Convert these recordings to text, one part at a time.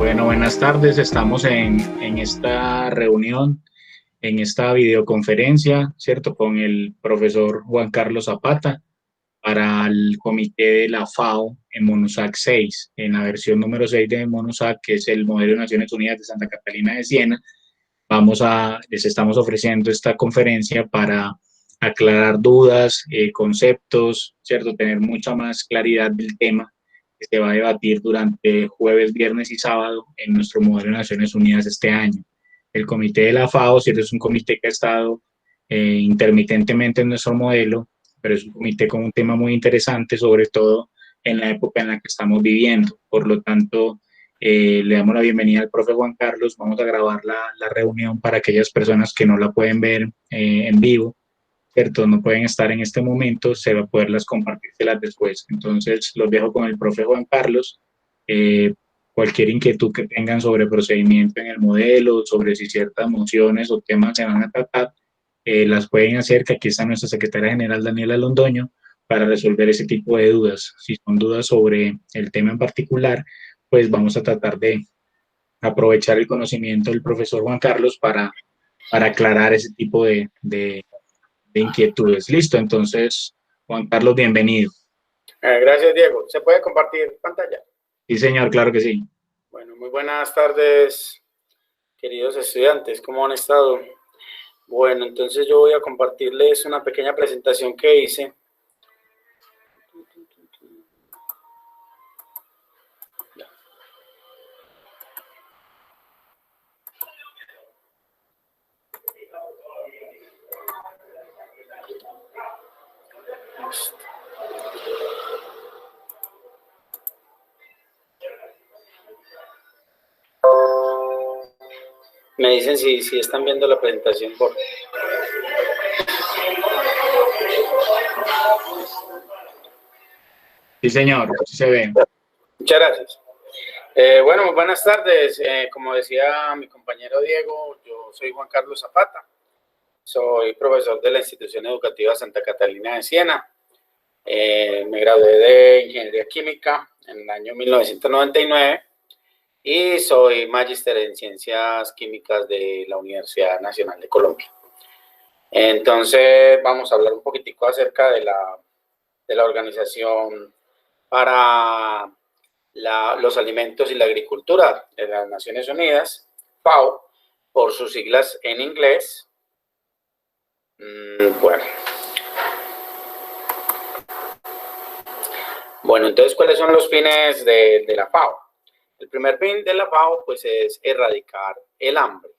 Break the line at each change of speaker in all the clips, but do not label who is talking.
Bueno, buenas tardes. Estamos en esta reunión, en esta videoconferencia, ¿cierto? Con el profesor Juan Carlos Zapata para el comité de la FAO en MONUSAC 6, en la versión número 6 de MONUSAC, que es el modelo de Naciones Unidas de Santa Catalina de Siena. Les estamos ofreciendo esta conferencia para aclarar dudas, conceptos, ¿cierto? Tener mucha más claridad del tema que se va a debatir durante jueves, viernes y sábado en nuestro modelo de Naciones Unidas este año. El comité de la FAO, ¿cierto? Es un comité que ha estado intermitentemente en nuestro modelo, pero es un comité con un tema muy interesante, sobre todo en la época en la que estamos viviendo. Por lo tanto, le damos la bienvenida al profe Juan Carlos. Vamos a grabar la reunión para aquellas personas que no la pueden ver en vivo, ¿cierto? No pueden estar en este momento, se va a poderlas compartírselas después. Entonces, los dejo con el profe Juan Carlos. Cualquier inquietud que tengan sobre procedimiento en el modelo, sobre si ciertas mociones o temas se van a tratar, las pueden hacer, que aquí está nuestra secretaria general Daniela Londoño para resolver ese tipo de dudas. Si son dudas sobre el tema en particular, pues vamos a tratar de aprovechar el conocimiento del profesor Juan Carlos para aclarar ese tipo de inquietudes. Listo, entonces, Juan Carlos, bienvenido.
Gracias, Diego. ¿Se puede compartir pantalla?
Sí, señor, claro que sí.
Bueno, muy buenas tardes, queridos estudiantes. ¿Cómo han estado? Bueno, entonces yo voy a compartirles una pequeña presentación que hice. Me dicen si están viendo la presentación, por favor.
Sí, señor, sí se ve.
Muchas gracias. Bueno, muy buenas tardes. Como decía mi compañero Diego, yo soy Juan Carlos Zapata. Soy profesor de la institución educativa Santa Catalina de Siena. Me gradué de Ingeniería Química en el año 1999 y soy magíster en Ciencias Químicas de la Universidad Nacional de Colombia. Entonces, vamos a hablar un poquitico acerca de la organización para los alimentos y la agricultura de las Naciones Unidas, FAO, por sus siglas en inglés. Bueno, entonces, ¿cuáles son los fines de la FAO? El primer fin de la FAO, pues, es erradicar el hambre.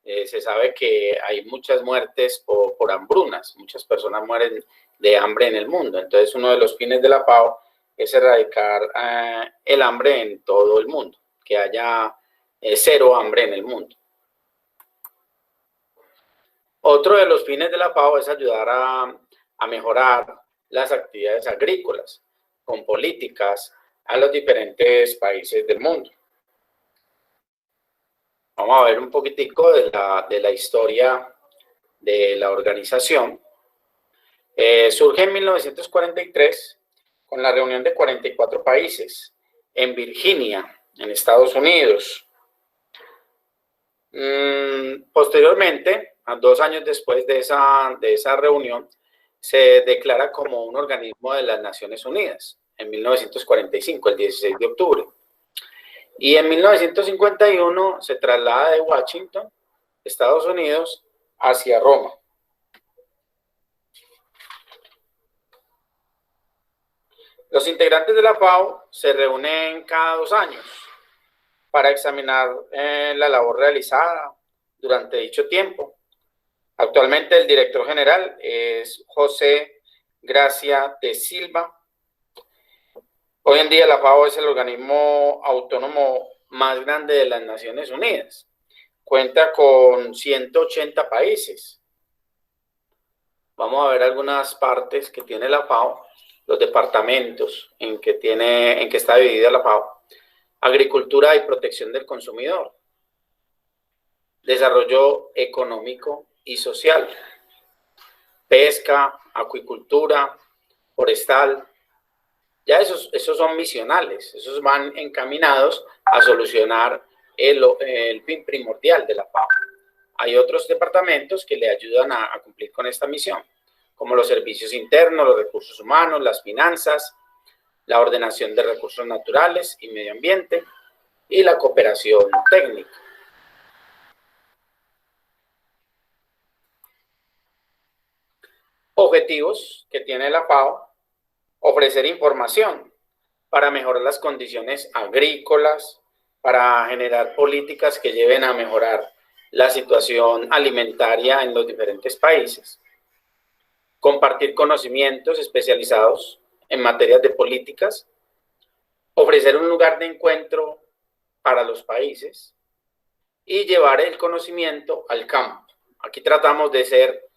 Se sabe que hay muchas muertes por hambrunas, muchas personas mueren de hambre en el mundo. Entonces, uno de los fines de la FAO es erradicar el hambre en todo el mundo, que haya cero hambre en el mundo. Otro de los fines de la FAO es ayudar a mejorar las actividades agrícolas con políticas a los diferentes países del mundo. Vamos a ver un poquitico de la historia de la organización. Surge en 1943 con la reunión de 44 países en Virginia, en Estados Unidos. Posteriormente, 2 años después de esa reunión, se declara como un organismo de las Naciones Unidas, en 1945, el 16 de octubre. Y en 1951 se traslada de Washington, Estados Unidos, hacia Roma. Los integrantes de la FAO se reúnen cada 2 años para examinar la labor realizada durante dicho tiempo. Actualmente el director general es José Gracia de Silva. Hoy en día la FAO es el organismo autónomo más grande de las Naciones Unidas. Cuenta con 180 países. Vamos a ver algunas partes que tiene la FAO, los departamentos en que está dividida la FAO. Agricultura y protección del consumidor. Desarrollo económico y social. Pesca, acuicultura, forestal, Ya esos son misionales, esos van encaminados a solucionar el fin primordial de la FAO. Hay otros departamentos que le ayudan a cumplir con esta misión, como los servicios internos, los recursos humanos, las finanzas, la ordenación de recursos naturales y medio ambiente y la cooperación técnica. Objetivos que tiene la FAO: ofrecer información para mejorar las condiciones agrícolas, para generar políticas que lleven a mejorar la situación alimentaria en los diferentes países, compartir conocimientos especializados en materias de políticas, ofrecer un lugar de encuentro para los países y llevar el conocimiento al campo. Aquí tratamos de ser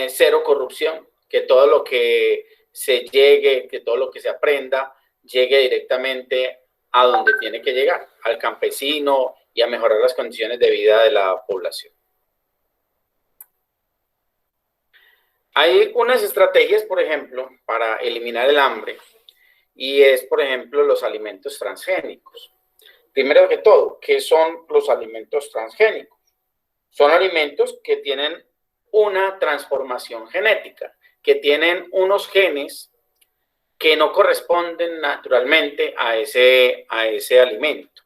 cero corrupción, que todo lo que se llegue, que todo lo que se aprenda, llegue directamente a donde tiene que llegar, al campesino y a mejorar las condiciones de vida de la población. Hay unas estrategias, por ejemplo, para eliminar el hambre, y es, por ejemplo, los alimentos transgénicos. Primero que todo, ¿qué son los alimentos transgénicos? Son alimentos que tienen una transformación genética, que tienen unos genes que no corresponden naturalmente a ese alimento.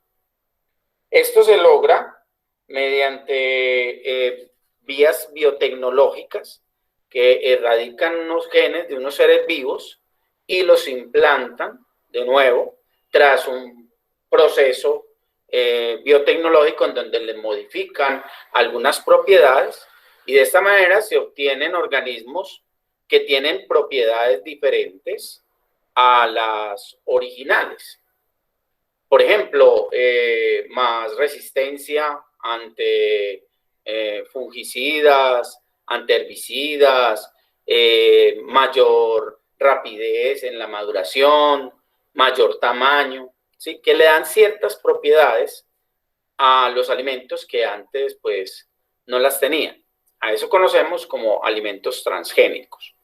Esto se logra mediante vías biotecnológicas que erradican unos genes de unos seres vivos y los implantan de nuevo tras un proceso biotecnológico en donde le modifican algunas propiedades, y de esta manera se obtienen organismos que tienen propiedades diferentes a las originales. Por ejemplo, más resistencia ante fungicidas, ante herbicidas, mayor rapidez en la maduración, mayor tamaño, ¿sí? Que le dan ciertas propiedades a los alimentos que antes pues no las tenían. A eso conocemos como alimentos transgénicos.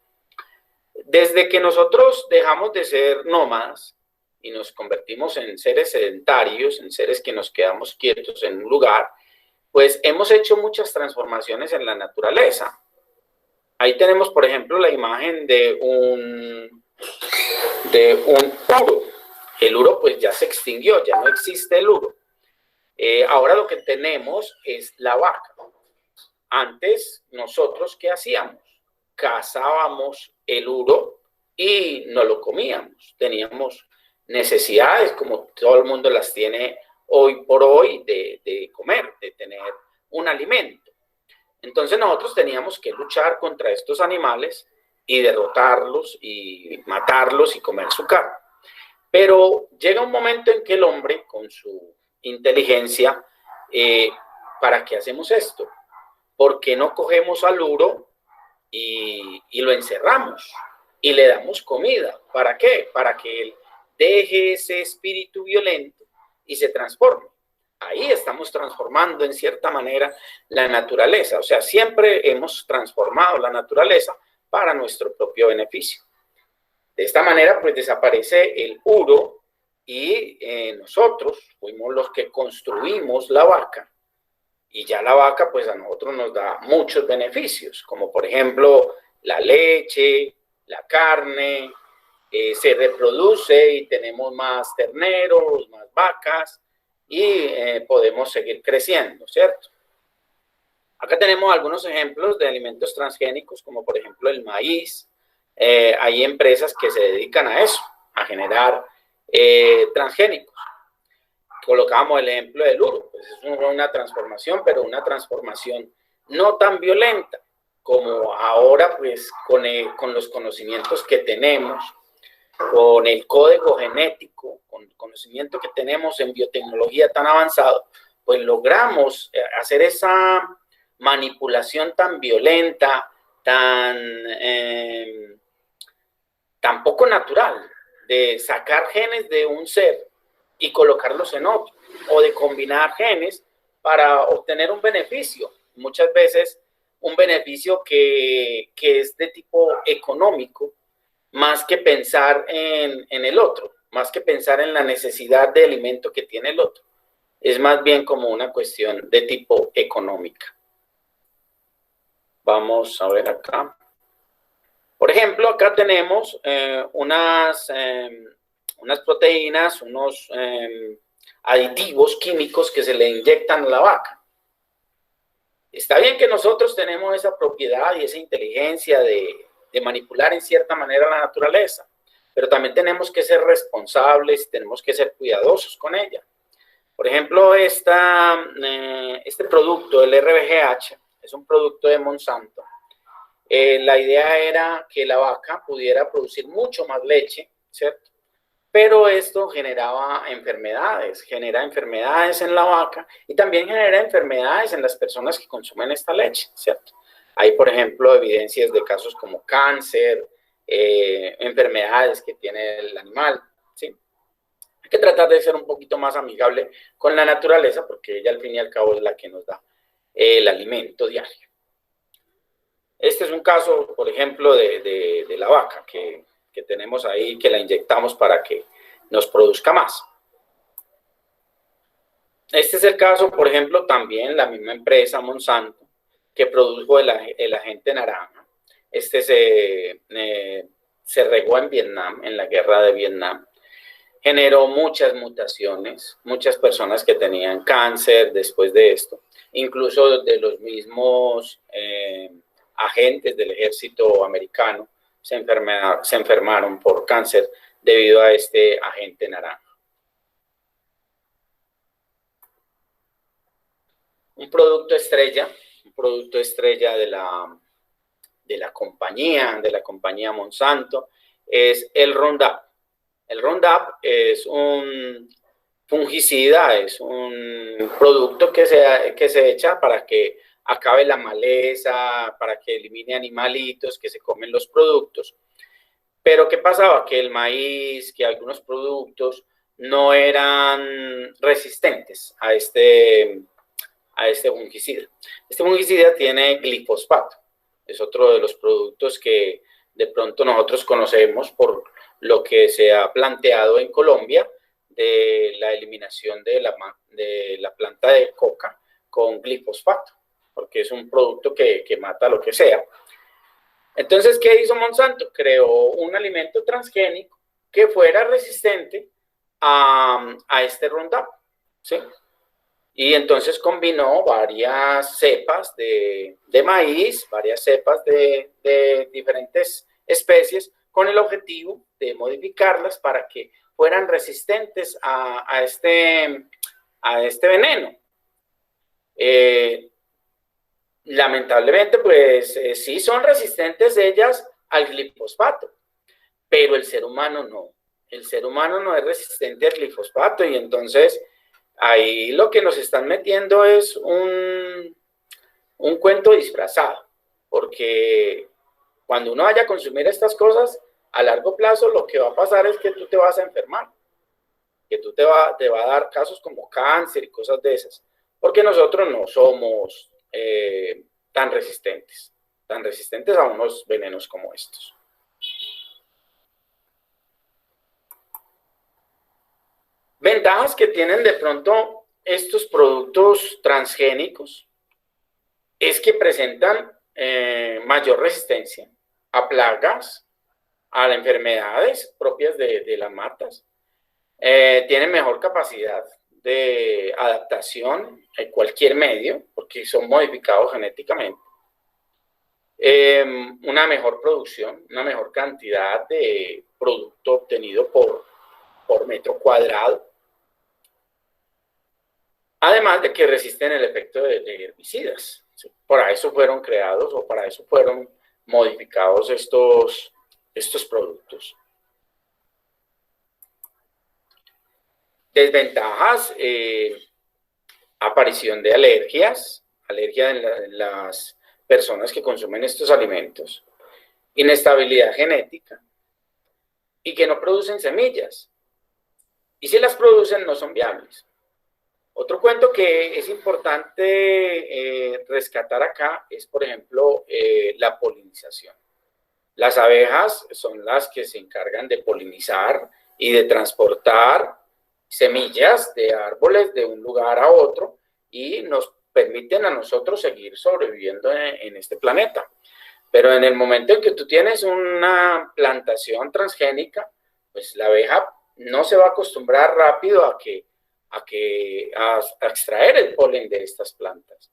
Desde que nosotros dejamos de ser nómadas y nos convertimos en seres sedentarios, en seres que nos quedamos quietos en un lugar, pues hemos hecho muchas transformaciones en la naturaleza. Ahí tenemos, por ejemplo, la imagen de un uro. El uro pues ya se extinguió, ya no existe el uro. Ahora lo que tenemos es la vaca. Antes, nosotros, ¿qué hacíamos? Cazábamos el uro y no lo comíamos. Teníamos necesidades, como todo el mundo las tiene hoy por hoy, de comer, de tener un alimento. Entonces nosotros teníamos que luchar contra estos animales y derrotarlos y matarlos y comer su carne. Pero llega un momento en que el hombre, con su inteligencia, ¿para qué hacemos esto? ¿Por qué no cogemos al uro y lo encerramos y le damos comida? ¿Para qué? Para que él deje ese espíritu violento y se transforme. Ahí estamos transformando en cierta manera la naturaleza. O sea, siempre hemos transformado la naturaleza para nuestro propio beneficio. De esta manera, pues desaparece el uro y nosotros fuimos los que construimos la vaca. Y ya la vaca, pues a nosotros nos da muchos beneficios, como por ejemplo la leche, la carne, se reproduce y tenemos más terneros, más vacas y podemos seguir creciendo, ¿cierto? Acá tenemos algunos ejemplos de alimentos transgénicos, como por ejemplo el maíz. Hay empresas que se dedican a eso, a generar transgénicos. Colocamos el ejemplo del uro, pues es una transformación, pero una transformación no tan violenta como ahora, pues con los conocimientos que tenemos, con el código genético, con el conocimiento que tenemos en biotecnología tan avanzado, pues logramos hacer esa manipulación tan violenta, tan poco natural, de sacar genes de un ser y colocarlos en otro, o de combinar genes para obtener un beneficio, muchas veces un beneficio que es de tipo económico, más que pensar en el otro, más que pensar en la necesidad de alimento que tiene el otro. Es más bien como una cuestión de tipo económica. Vamos a ver acá. Por ejemplo, acá tenemos unas proteínas, unos aditivos químicos que se le inyectan a la vaca. Está bien que nosotros tenemos esa propiedad y esa inteligencia de manipular en cierta manera la naturaleza, pero también tenemos que ser responsables, tenemos que ser cuidadosos con ella. Por ejemplo, este producto, el RBGH, es un producto de Monsanto. La idea era que la vaca pudiera producir mucho más leche, ¿cierto? Pero esto genera enfermedades en la vaca y también genera enfermedades en las personas que consumen esta leche, ¿cierto? Hay, por ejemplo, evidencias de casos como cáncer, enfermedades que tiene el animal, ¿sí? Hay que tratar de ser un poquito más amigable con la naturaleza porque ella al fin y al cabo es la que nos da el alimento diario. Este es un caso, por ejemplo, de la vaca que tenemos ahí, que la inyectamos para que nos produzca más. Este es el caso, por ejemplo, también la misma empresa Monsanto, que produjo el agente naranja. Este se regó en Vietnam, en la guerra de Vietnam. Generó muchas mutaciones, muchas personas que tenían cáncer después de esto, incluso de los mismos agentes del ejército americano se enfermaron por cáncer debido a este agente naranja. Un producto estrella de la compañía Monsanto, es el Roundup. El Roundup es un fungicida, es un producto que se echa para que acabe la maleza, para que elimine animalitos que se comen los productos. Pero ¿qué pasaba? Que el maíz, que algunos productos no eran resistentes a este fungicida. Este fungicida tiene glifosfato. Es otro de los productos que de pronto nosotros conocemos por lo que se ha planteado en Colombia de la eliminación de la planta de coca con glifosfato, porque es un producto que mata lo que sea. Entonces, ¿qué hizo Monsanto? Creó un alimento transgénico que fuera resistente a este Roundup, ¿sí? Y entonces combinó varias cepas de maíz, varias cepas de diferentes especies con el objetivo de modificarlas para que fueran resistentes a este veneno. Lamentablemente, pues sí son resistentes ellas al glifosfato, pero el ser humano no. El ser humano no es resistente al glifosfato y entonces ahí lo que nos están metiendo es un cuento disfrazado, porque cuando uno vaya a consumir estas cosas, a largo plazo lo que va a pasar es que tú te vas a enfermar, que te va a dar casos como cáncer y cosas de esas, porque nosotros no somos tan resistentes a unos venenos como estos. Ventajas que tienen de pronto estos productos transgénicos es que presentan mayor resistencia a plagas, a enfermedades propias de las matas. Tienen mejor capacidad de adaptación en cualquier medio, porque son modificados genéticamente. Una mejor producción, una mejor cantidad de producto obtenido por metro cuadrado. Además de que resisten el efecto de herbicidas. ¿Sí? Para eso fueron creados o para eso fueron modificados estos productos. Desventajas, aparición de alergias, alergia en las personas que consumen estos alimentos, inestabilidad genética y que no producen semillas. Y si las producen, no son viables. Otro cuento que es importante rescatar acá es, por ejemplo, la polinización. Las abejas son las que se encargan de polinizar y de transportar semillas de árboles de un lugar a otro y nos permiten a nosotros seguir sobreviviendo en este planeta. Pero en el momento en que tú tienes una plantación transgénica, pues la abeja no se va a acostumbrar rápido a extraer el polen de estas plantas.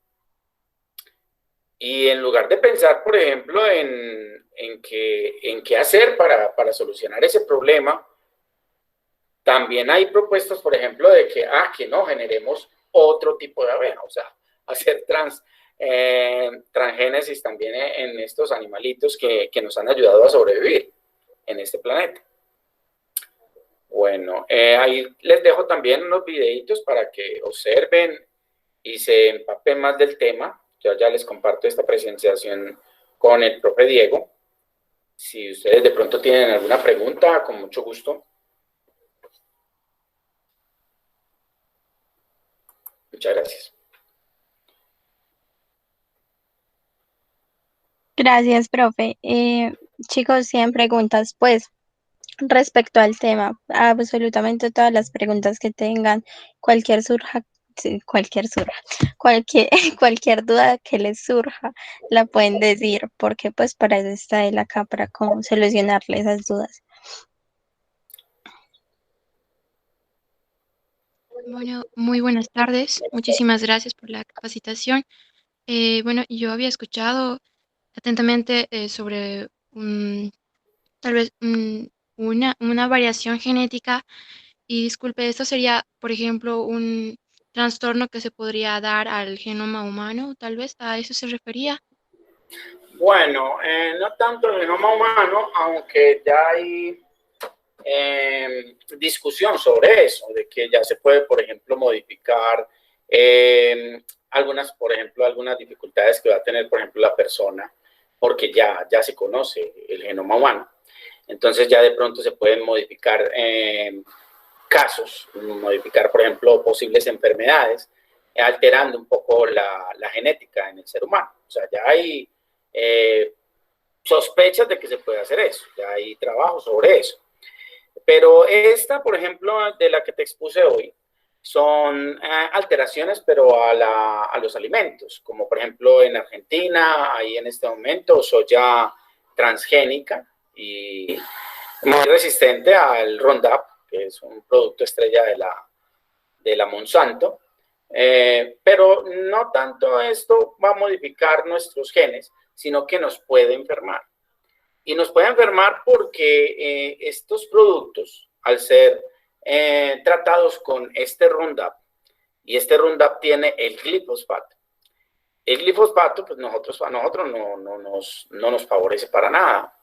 Y en lugar de pensar, por ejemplo, en qué hacer para solucionar ese problema, también hay propuestas, por ejemplo, de que no generemos otro tipo de abeja, o sea, hacer transgénesis también en estos animalitos que nos han ayudado a sobrevivir en este planeta. Bueno, ahí les dejo también unos videitos para que observen y se empapen más del tema. Yo ya les comparto esta presentación con el profe Diego. Si ustedes de pronto tienen alguna pregunta, con mucho gusto. Muchas gracias.
Gracias, profe. Chicos, si tienen preguntas, pues respecto al tema, absolutamente todas las preguntas que tengan, cualquier surja, sí, cualquier, cualquier duda que les surja, la pueden decir, porque pues para eso está él acá, para cómo solucionarle esas dudas.
Bueno, muy buenas tardes. Muchísimas gracias por la capacitación. Bueno, yo había escuchado atentamente sobre tal vez una variación genética y disculpe, esto sería, por ejemplo, un trastorno que se podría dar al genoma humano, tal vez a eso se refería.
Bueno, no tanto el genoma humano, aunque ya hay discusión sobre eso, de que ya se puede, por ejemplo, modificar algunas dificultades que va a tener, por ejemplo, la persona, porque ya se conoce el genoma humano. Entonces ya de pronto se pueden modificar casos, modificar, por ejemplo, posibles enfermedades, alterando un poco la genética en el ser humano. O sea, ya hay sospechas de que se puede hacer eso, ya hay trabajo sobre eso. Pero esta, por ejemplo, de la que te expuse hoy, son alteraciones, pero a los alimentos, como por ejemplo en Argentina, hay en este momento soya transgénica y muy resistente al Roundup, que es un producto estrella de la Monsanto. Pero no tanto esto va a modificar nuestros genes, sino que nos puede enfermar. Y nos puede enfermar porque estos productos, al ser tratados con este Roundup, y este Roundup tiene el glifosfato. El glifosfato, pues a nosotros no nos favorece para nada.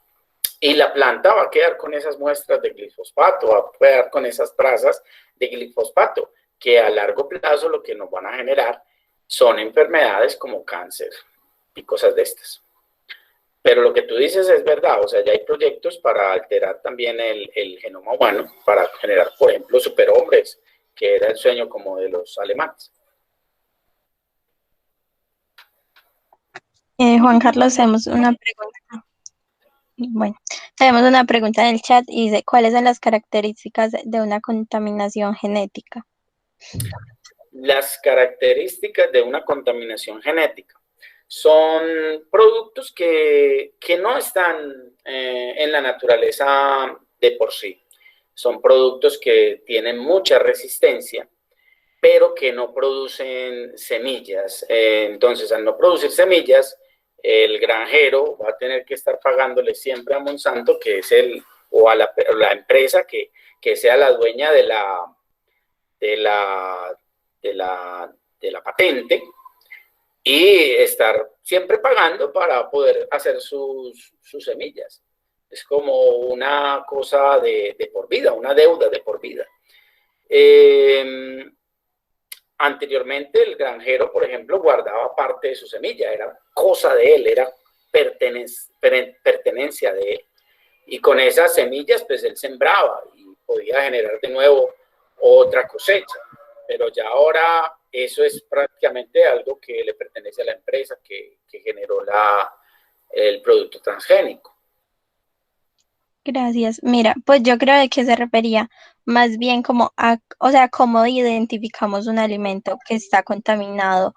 Y la planta va a quedar con esas muestras de glifosfato, va a quedar con esas trazas de glifosfato, que a largo plazo lo que nos van a generar son enfermedades como cáncer y cosas de estas. Pero lo que tú dices es verdad, o sea, ya hay proyectos para alterar también el genoma humano, para generar, por ejemplo, superhombres, que era el sueño como de los alemanes.
Juan Carlos, tenemos una pregunta. Bueno, tenemos una pregunta en el chat y dice, ¿cuáles son las características de una contaminación genética?
Las características de una contaminación genética son productos que no están en la naturaleza de por sí. Son productos que tienen mucha resistencia, pero que no producen semillas. Entonces, al no producir semillas, el granjero va a tener que estar pagándole siempre a Monsanto, que es o a la empresa que sea la dueña de la patente, y estar siempre pagando para poder hacer sus semillas. Es como una cosa de por vida, una deuda de por vida. Anteriormente el granjero, por ejemplo, guardaba parte de su semilla, era cosa de él, era pertenencia de él. Y con esas semillas, pues él sembraba y podía generar de nuevo otra cosecha. Pero ya ahora eso es prácticamente algo que le pertenece a la empresa que generó el producto transgénico.
Gracias. Mira, pues yo creo de que se refería más bien como a, o sea, cómo identificamos un alimento que está contaminado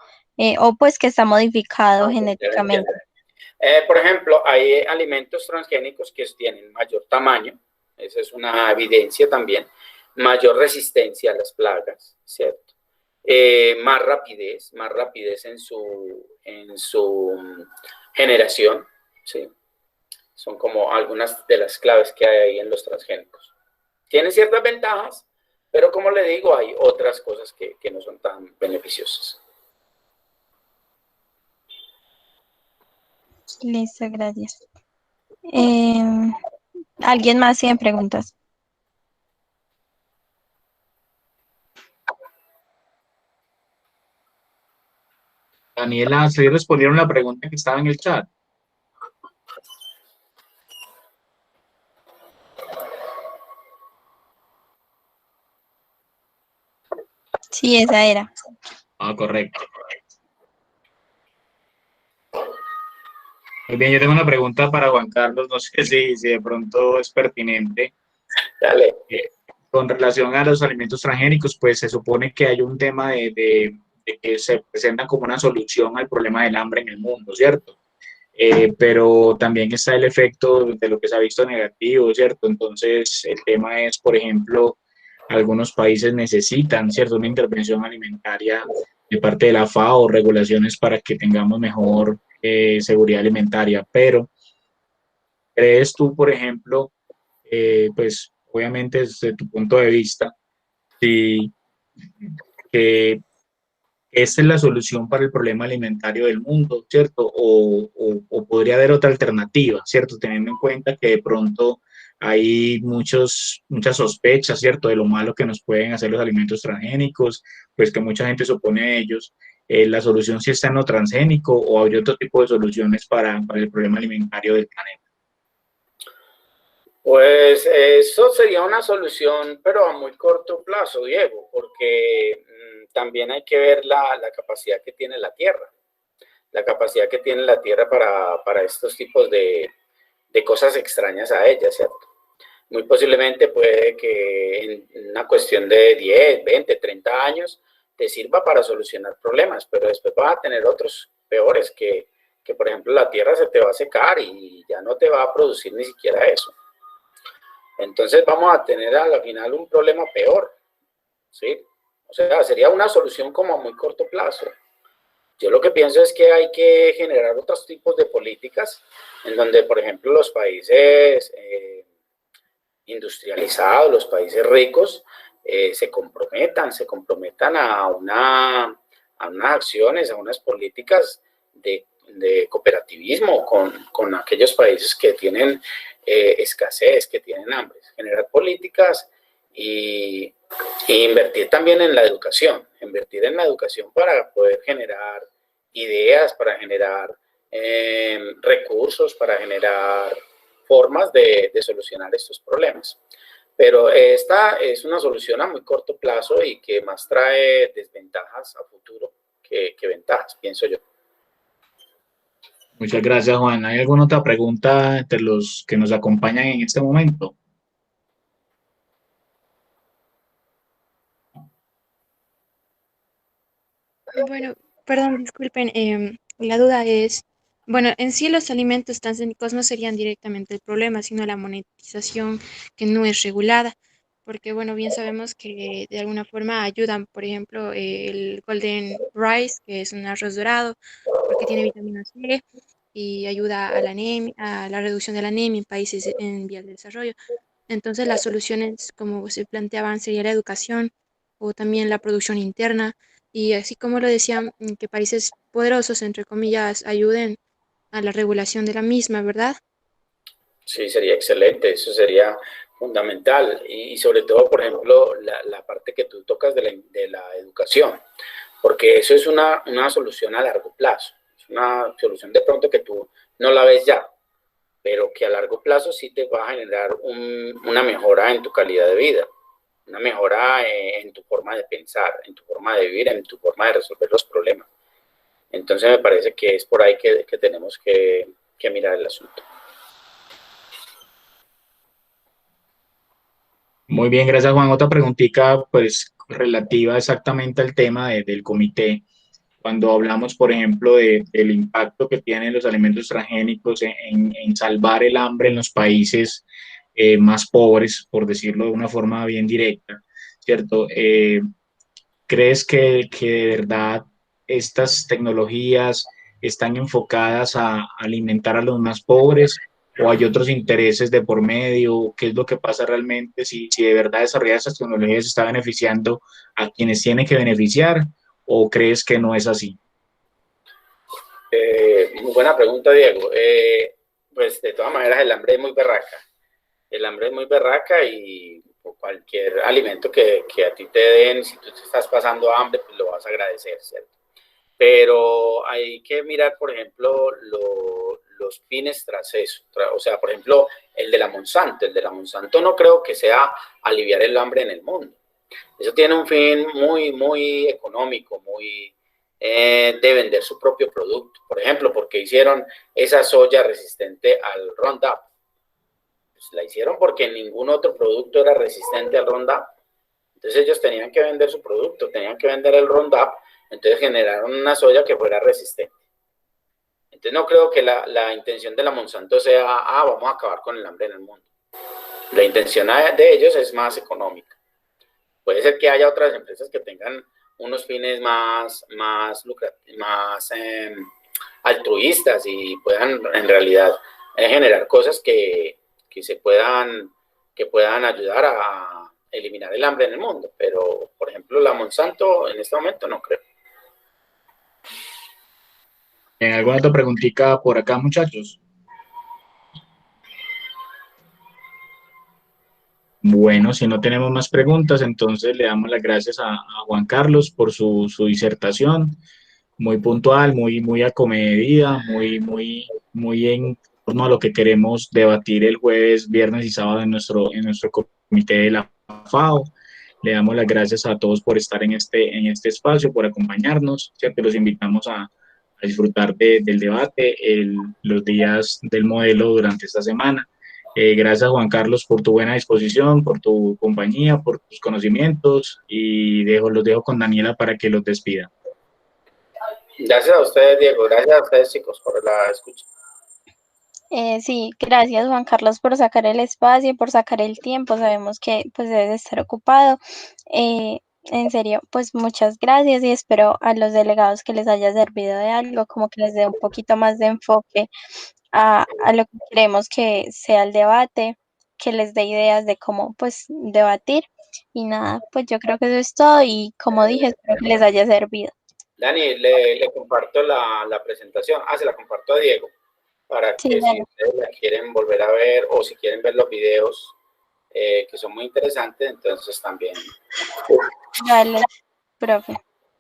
o pues que está modificado
Ok, ya lo entiendo.
genéticamente.
Por ejemplo, hay alimentos transgénicos que tienen mayor tamaño, esa es una evidencia también, mayor resistencia a las plagas, ¿cierto? Más rapidez en su generación, ¿sí? Son como algunas de las claves que hay ahí en los transgénicos. Tienen ciertas ventajas, pero como le digo, hay otras cosas que no son tan beneficiosas.
Listo, gracias. ¿Alguien más tiene preguntas?
Daniela, ¿se respondieron la pregunta que estaba en el chat?
Sí, esa era.
Ah, correcto. Muy bien, yo tengo una pregunta para Juan Carlos, no sé si de pronto es pertinente.
Dale.
Con relación a los alimentos transgénicos, pues se supone que hay un tema de que se presenta como una solución al problema del hambre en el mundo, ¿cierto? Pero también está el efecto de lo que se ha visto negativo, ¿cierto? Entonces, el tema es, por ejemplo, algunos países necesitan, ¿cierto?, una intervención alimentaria de parte de la FAO, regulaciones para que tengamos mejor seguridad alimentaria, pero ¿crees tú, por ejemplo, pues obviamente desde tu punto de vista, si que esta es la solución para el problema alimentario del mundo, ¿cierto? O podría haber otra alternativa, ¿cierto? Teniendo en cuenta que de pronto hay muchas sospechas, ¿cierto? De lo malo que nos pueden hacer los alimentos transgénicos, pues que mucha gente se opone a ellos. ¿La solución sí está en lo transgénico o hay otro tipo de soluciones para el problema alimentario del planeta?
Pues eso sería una solución, pero a muy corto plazo, Diego, porque también hay que ver la capacidad que tiene la Tierra, la capacidad que tiene la Tierra para estos tipos de cosas extrañas a ella, ¿cierto? Muy posiblemente puede que en una cuestión de 10, 20, 30 años te sirva para solucionar problemas, pero después vas a tener otros peores que, por ejemplo, la Tierra se te va a secar y ya no te va a producir ni siquiera eso. Entonces vamos a tener a la final un problema peor, ¿sí? O sea, sería una solución como a muy corto plazo. Yo lo que pienso es que hay que generar otros tipos de políticas en donde, por ejemplo, los países industrializados, los países ricos, se comprometan a unas acciones, a unas políticas de cooperativismo con aquellos países que tienen escasez, que tienen hambre. Generar políticas y invertir también en la educación, para poder generar ideas, para generar recursos, para generar formas de solucionar estos problemas. Pero esta es una solución a muy corto plazo y que más trae desventajas a futuro que ventajas, pienso yo.
Muchas gracias, Juan. ¿Hay alguna otra pregunta entre los que nos acompañan en este momento?
Bueno, perdón, disculpen, la duda es, bueno, en sí los alimentos transgénicos no serían directamente el problema, sino la monetización que no es regulada, porque bueno, bien sabemos que de alguna forma ayudan, por ejemplo, el golden rice, que es un arroz dorado, porque tiene vitamina C y ayuda a la anemia, a la reducción de la anemia en países en vías de desarrollo. Entonces, las soluciones, como se planteaban, sería la educación o también la producción interna. Y así como lo decían, que países poderosos, entre comillas, ayuden a la regulación de la misma, ¿verdad?
Sí, sería excelente, eso sería fundamental. Y sobre todo, por ejemplo, la parte que tú tocas de la educación, porque eso es una solución a largo plazo. Es una solución de pronto que tú no la ves ya, pero que a largo plazo sí te va a generar una mejora en tu calidad de vida, una mejora en tu forma de pensar, en tu forma de vivir, en tu forma de resolver los problemas. Entonces me parece que es por ahí que tenemos que mirar el asunto.
Muy bien, gracias Juan. Otra preguntita, pues relativa exactamente al tema del comité. Cuando hablamos, por ejemplo, del impacto que tienen los alimentos transgénicos en salvar el hambre en los países más pobres, por decirlo de una forma bien directa, ¿cierto? ¿Crees que de verdad estas tecnologías están enfocadas a alimentar a los más pobres o hay otros intereses de por medio? ¿Qué es lo que pasa realmente si de verdad desarrollar estas tecnologías está beneficiando a quienes tienen que beneficiar o crees que no es así?
Muy buena pregunta, Diego. Pues de todas maneras el hambre es muy berraca. El hambre es muy berraca y cualquier alimento que a ti te den, si tú te estás pasando hambre, pues lo vas a agradecer, ¿cierto? Pero hay que mirar, por ejemplo, los fines tras eso. O sea, por ejemplo, el de la Monsanto. El de la Monsanto no creo que sea aliviar el hambre en el mundo. Eso tiene un fin muy, muy económico, muy de vender su propio producto. Por ejemplo, porque hicieron esa soya resistente al Roundup. Pues la hicieron porque ningún otro producto era resistente al Roundup. Entonces ellos tenían que vender su producto, tenían que vender el Roundup, entonces generaron una soya que fuera resistente. Entonces no creo que la intención de la Monsanto sea, vamos a acabar con el hambre en el mundo. La intención de ellos es más económica. Puede ser que haya otras empresas que tengan unos fines más lucrativos, más altruistas y puedan en realidad generar cosas que puedan ayudar a eliminar el hambre en el mundo. Pero, por ejemplo, la Monsanto en este momento no creo.
¿Alguna otra preguntita por acá, muchachos? Bueno, si no tenemos más preguntas, entonces le damos las gracias a Juan Carlos por su disertación, muy puntual, muy acomedida, muy en torno a lo que queremos debatir el jueves, viernes y sábado en nuestro comité de la FAO. Le damos las gracias a todos por estar en este espacio, por acompañarnos, ¿cierto? Los invitamos a disfrutar del debate los días del modelo durante esta semana. Gracias, Juan Carlos, por tu buena disposición, por tu compañía, por tus conocimientos y los dejo con Daniela para que los despida.
Gracias a ustedes, Diego. Gracias a ustedes, chicos, por la escucha.
Sí, gracias Juan Carlos por sacar el espacio y por sacar el tiempo. Sabemos que pues debes de estar ocupado. En serio, pues muchas gracias y espero a los delegados que les haya servido de algo, como que les dé un poquito más de enfoque a lo que queremos que sea el debate, que les dé ideas de cómo pues debatir. Y nada, pues yo creo que eso es todo y como dije, espero que les haya servido.
Dani, le comparto la presentación. Se la comparto a Diego para
Sí,
que si
dale.
ustedes la quieren volver a ver o si quieren ver los videos que son muy interesantes, entonces también.
Dale, profe.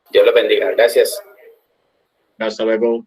Dios los bendiga. Gracias.
Hasta luego.